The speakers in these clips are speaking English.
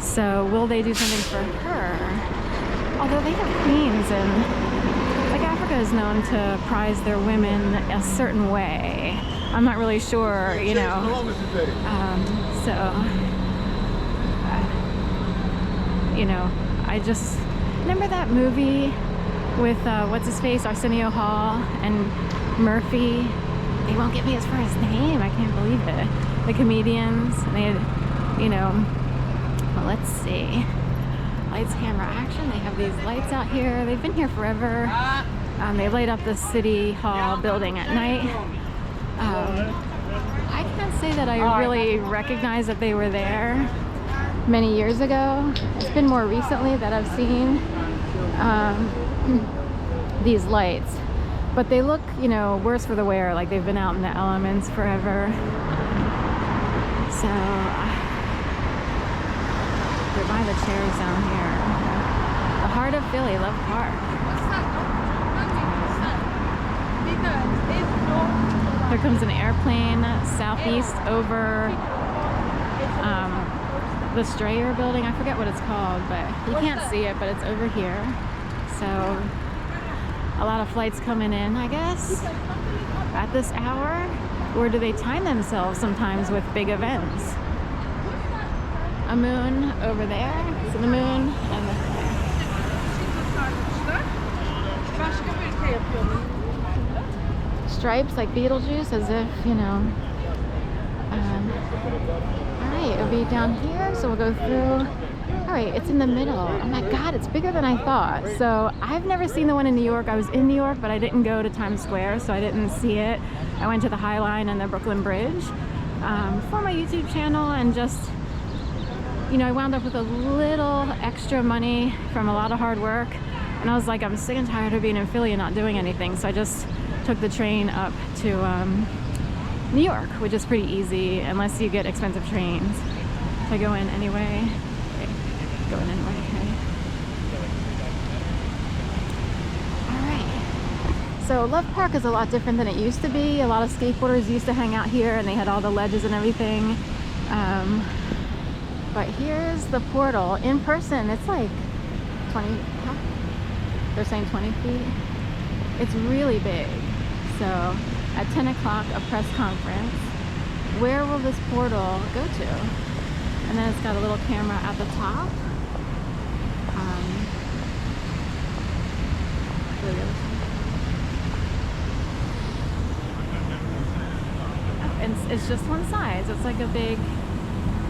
So will they do something for her? Although they have queens, and like Africa is known to prize their women a certain way. I'm not really sure, you know. You know, I just remember that movie with what's his face, Arsenio Hall and Murphy. They won't give me his first name. I can't believe it. The comedians. And they had, you know. Well, let's see. Lights, camera, action. They have these lights out here. They've been here forever. They light up the city hall building at night. I can't say that I really recognize that they were there many years ago. It's been more recently that I've seen these lights, but they look, you know, worse for the wear, like they've been out in the elements forever. So they're by the chairs down here. The heart of Philly, Love Park. Here comes an airplane southeast over the Strayer building. I forget what it's called, but you can't see it, but it's over here. So a lot of flights coming in, I guess, at this hour. Or do they time themselves sometimes with big events? A moon over there. So the moon and the stripes like Beetlejuice, as if, you know. Alright, it'll be down here, so we'll go through. Alright, it's in the middle. Oh my god, it's bigger than I thought. So I've never seen the one in New York. I was in New York, but I didn't go to Times Square, so I didn't see it. I went to the High Line and the Brooklyn Bridge for my YouTube channel, and just, you know, I wound up with a little extra money from a lot of hard work, and I was like, I'm sick and tired of being in Philly and not doing anything, so I just took the train up to New York, which is pretty easy unless you get expensive trains. So I go in anyway. Okay. Go in anyway. Okay. Alright. So Love Park is a lot different than it used to be. A lot of skateboarders used to hang out here, and they had all the ledges and everything. But here's the portal. In person, it's like 20, they're saying 20 feet. It's really big. So at 10 o'clock, a press conference. Where will this portal go to? And then it's got a little camera at the top. And it's just one side, so it's like a big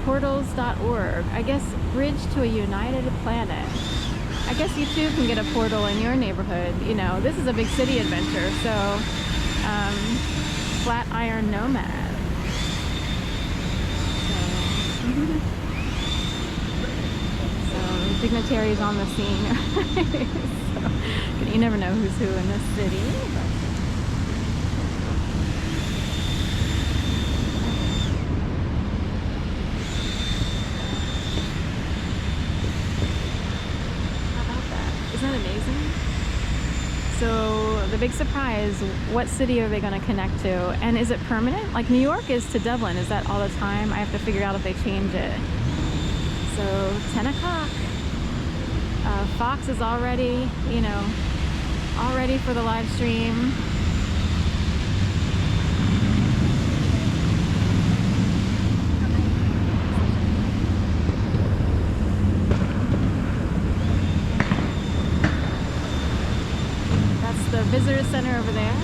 portals.org. I guess Bridge to a United Planet. I guess you too can get a portal in your neighborhood. You know, this is a big city adventure, so Flatiron Nomad. So dignitaries on the scene. So, you never know who's who in this city. Isn't that amazing? So the big surprise, what city are they going to connect to? And is it permanent? Like New York is to Dublin. Is that all the time? I have to figure out if they change it. So 10 o'clock. Fox is already, you know, all ready for the live stream. The visitor center over there.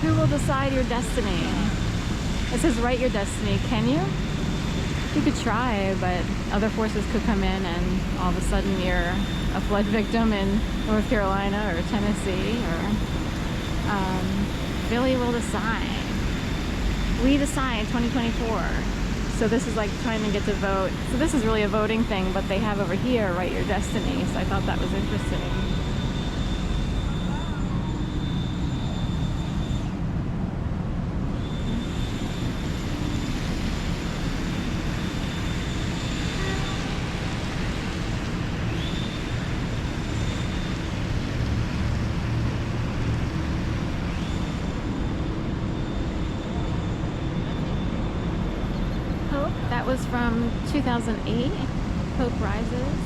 Who will decide your destiny? It says write your destiny. Can you? You could try, but other forces could come in and all of a sudden you're a flood victim in North Carolina or Tennessee, or Philly will decide. We decide 2024. So this is like trying to get to vote. So this is really a voting thing, but they have over here, write your destiny. So I thought that was interesting. That was from 2008, Hope Rises.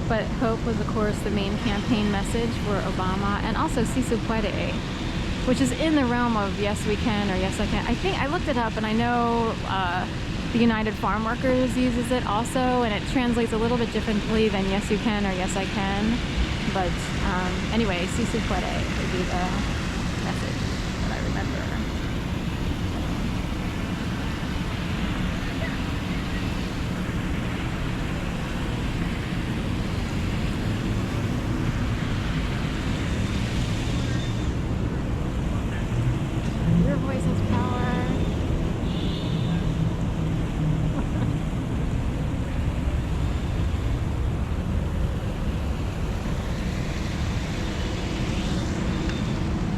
But hope was, of course, the main campaign message for Obama, and also Si Se Puede, which is in the realm of yes we can or yes I can. I think I looked it up, and I know the United Farm Workers uses it also, and it translates a little bit differently than yes you can or yes I can. But anyway, Si Se Puede would be the message that I remember. Your voice has power.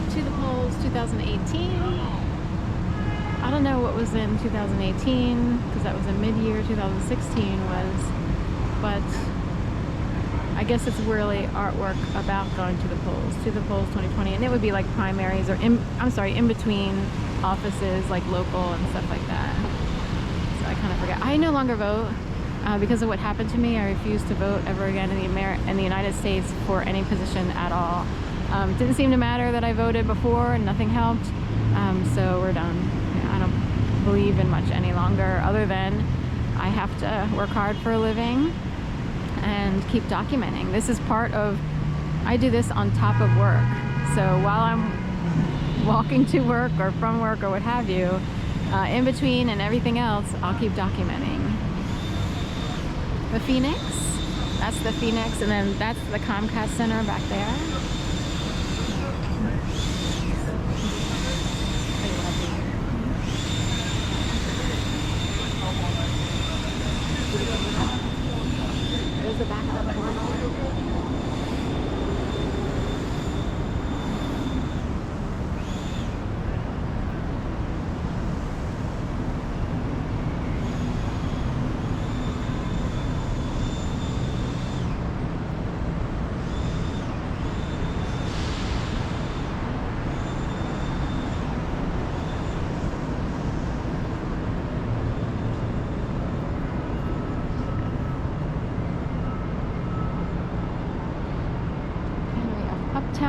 To the polls 2018. I don't know what was in 2018 because that was a mid-year. 2016 was, but I guess it's really artwork about going to the polls 2020, and it would be like primaries or in between offices, like local and stuff like that. So I kind of forget. I no longer vote because of what happened to me. I refuse to vote ever again in the United States for any position at all. It didn't seem to matter that I voted before and nothing helped. So we're done. I don't believe in much any longer, other than I have to work hard for a living and keep documenting. This is part of, I do this on top of work. So while I'm walking to work or from work or what have you, in between and everything else, I'll keep documenting. The Phoenix, that's the Phoenix, and then that's the Comcast Center back there. There's the back of the one.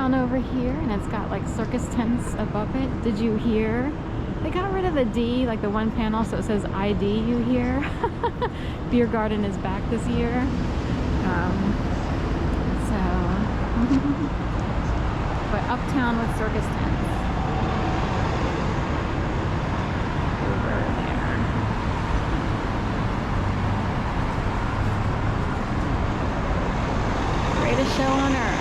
Over here, and it's got like circus tents above it. Did you hear? They got rid of the D, like the one panel, so it says ID, you hear? Beer garden is back this year. But uptown with circus tents. Over there. Greatest show on earth.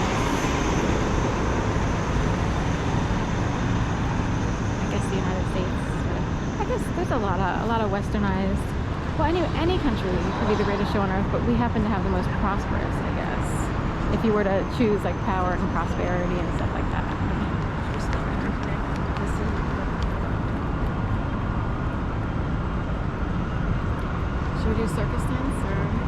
There's a lot of westernized, well, any country could be the greatest show on earth, but we happen to have the most prosperous, I guess, if you were to choose like power and prosperity and stuff like that. Should we do circus time?